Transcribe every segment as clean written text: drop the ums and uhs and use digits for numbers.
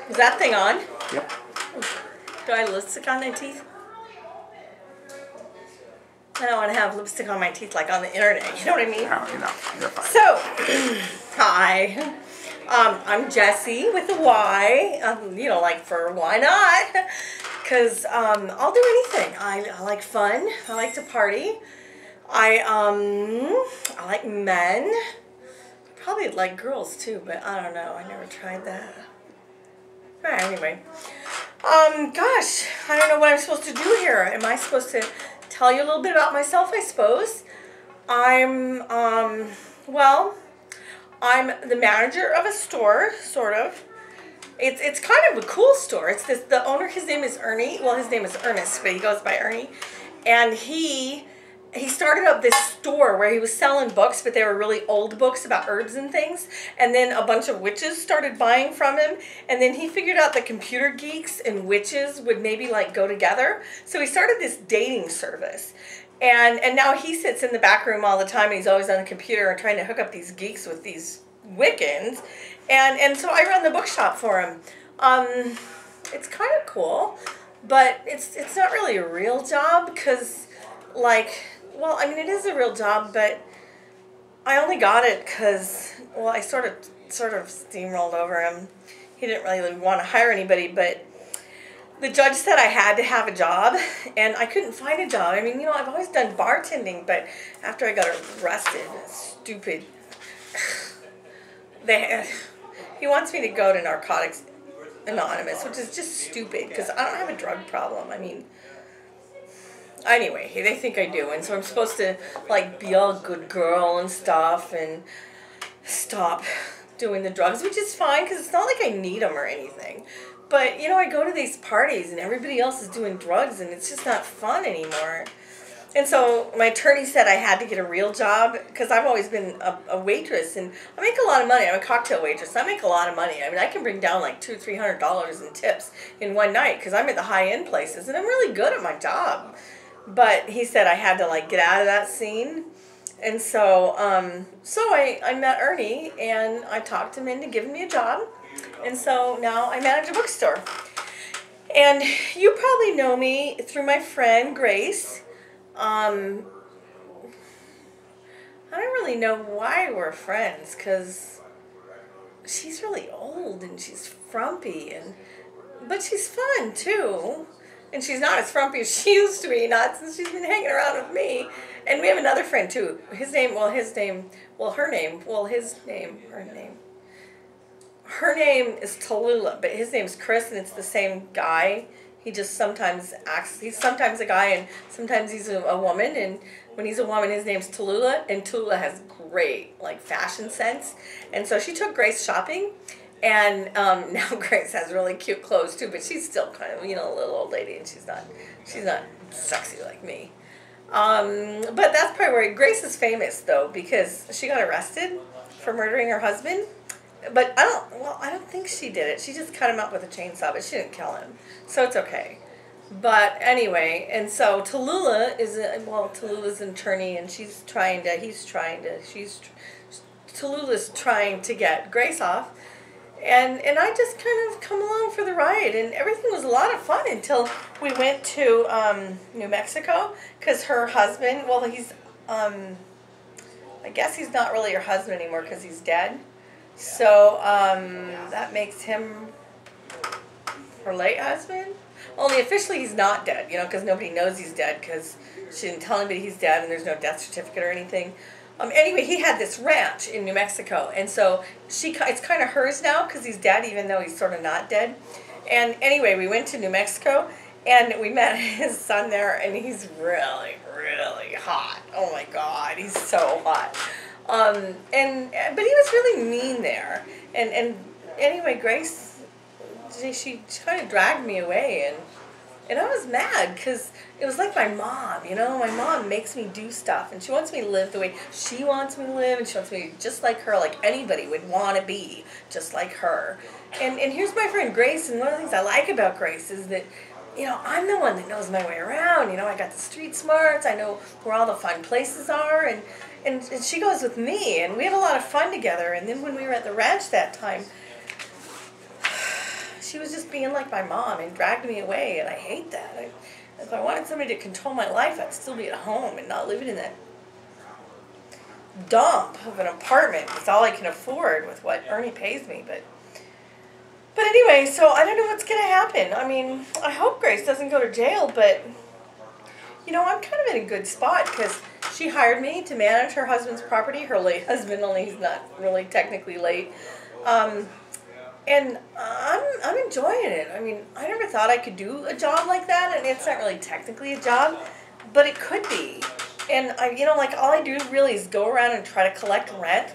Is that thing on? Yep. Do I have lipstick on my teeth? I don't want to have lipstick on my teeth like on the internet, you know what I mean? No, you're fine. So, hi. I'm Jessy with a Y, you know, like for why not? Because I'll do anything. I like fun. I like to party. I like men. Probably like girls too, but I don't know. I never tried that. Alright, anyway. Gosh, I don't know what I'm supposed to do here. Am I supposed to tell you a little bit about myself, I suppose? Well, I'm the manager of a store, sort of. It's kind of a cool store. It's this, the owner, his name is Ernie. Well, his name is Ernest, but he goes by Ernie. And he started up this store where he was selling books, but they were really old books about herbs and things. And then a bunch of witches started buying from him. And then he figured out that computer geeks and witches would maybe like go together. So he started this dating service. And now he sits in the back room all the time, and he's always on the computer and trying to hook up these geeks with these Wiccans. And so I run the bookshop for him. It's kind of cool, but it's not really a real job because, like, well, I mean, it is a real job, but I only got it because, well, I sort of steamrolled over him. He didn't really want to hire anybody, but the judge said I had to have a job, and I couldn't find a job. I mean, you know, I've always done bartending, but after I got arrested, stupid, he wants me to go to Narcotics Anonymous, which is just stupid, because I don't have a drug problem. I mean, anyway, they think I do, and so I'm supposed to, like, be a good girl and stuff, and stop doing the drugs, which is fine, because it's not like I need them or anything. But, you know, I go to these parties and everybody else is doing drugs and it's just not fun anymore. And so my attorney said I had to get a real job because I've always been a waitress, and I make a lot of money. I'm a cocktail waitress. I make a lot of money. I mean, I can bring down like $200-300 in tips in one night because I'm at the high-end places and I'm really good at my job. But he said I had to like get out of that scene. And so, I met Ernie and I talked him into giving me a job. And so now I manage a bookstore. And you probably know me through my friend Grace. I don't really know why we're friends, because she's really old and she's frumpy, but she's fun too. And she's not as frumpy as she used to be, not since she's been hanging around with me. And we have another friend too. Her name, her name is Tallulah, but his name's Chris, and it's the same guy. He just sometimes acts, he's sometimes a guy and sometimes he's a woman, and when he's a woman his name's Tallulah, and Tallulah has great like fashion sense. And so she took Grace shopping, and now Grace has really cute clothes too, but she's still kind of, you know, a little old lady, and she's not sexy like me. But that's probably where Grace is famous though, because she got arrested for murdering her husband. But I don't think she did it. She just cut him up with a chainsaw, but she didn't kill him. So it's okay. But anyway, and so Tallulah Tallulah's an attorney, and Tallulah's trying to get Grace off. And I just kind of come along for the ride, and everything was a lot of fun until we went to New Mexico, because her husband, well, he's, I guess he's not really her husband anymore because he's dead. So, that makes him her late husband. Only officially he's not dead, you know, because nobody knows he's dead because she didn't tell anybody he's dead and there's no death certificate or anything. Anyway, he had this ranch in New Mexico, and so it's kind of hers now because he's dead, even though he's sort of not dead. And anyway, we went to New Mexico, and we met his son there, and he's really, really hot. Oh my God, he's so hot. But he was really mean there, and anyway, Grace, she kind of dragged me away, and I was mad because it was like my mom, you know. My mom makes me do stuff, and she wants me to live the way she wants me to live, and she wants me to be just like her, like anybody would want to be just like her. And here's my friend Grace, and one of the things I like about Grace is that, you know, I'm the one that knows my way around. You know, I got the street smarts. I know where all the fun places are, and she goes with me, and we have a lot of fun together. And then when we were at the ranch that time, she was just being like my mom and dragged me away, and I hate that. If I wanted somebody to control my life, I'd still be at home and not living in that dump of an apartment. It's all I can afford with what Ernie pays me, but anyway, so I don't know what's going to happen. I mean, I hope Grace doesn't go to jail, but, you know, I'm kind of in a good spot because she hired me to manage her husband's property. Her late husband, only he's not really technically late. And I'm enjoying it. I mean, I never thought I could do a job like that, and it's not really technically a job, but it could be. And you know, like all I do really is go around and try to collect rent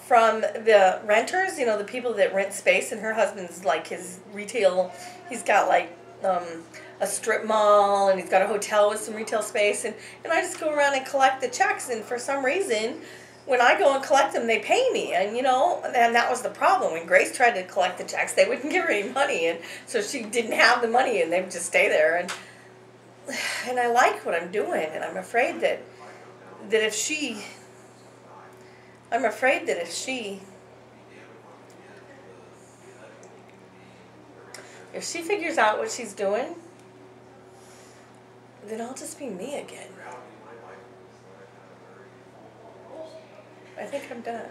from the renters, you know, the people that rent space. And her husband's like his retail. He's got like a strip mall, and he's got a hotel with some retail space. And I just go around and collect the checks. And for some reason, when I go and collect them, they pay me. And, you know, and that was the problem. When Grace tried to collect the checks, they wouldn't give her any money. And so she didn't have the money, and they would just stay there. And I like what I'm doing. And I'm afraid that if she figures out what she's doing, then I'll just be me again. I think I'm done.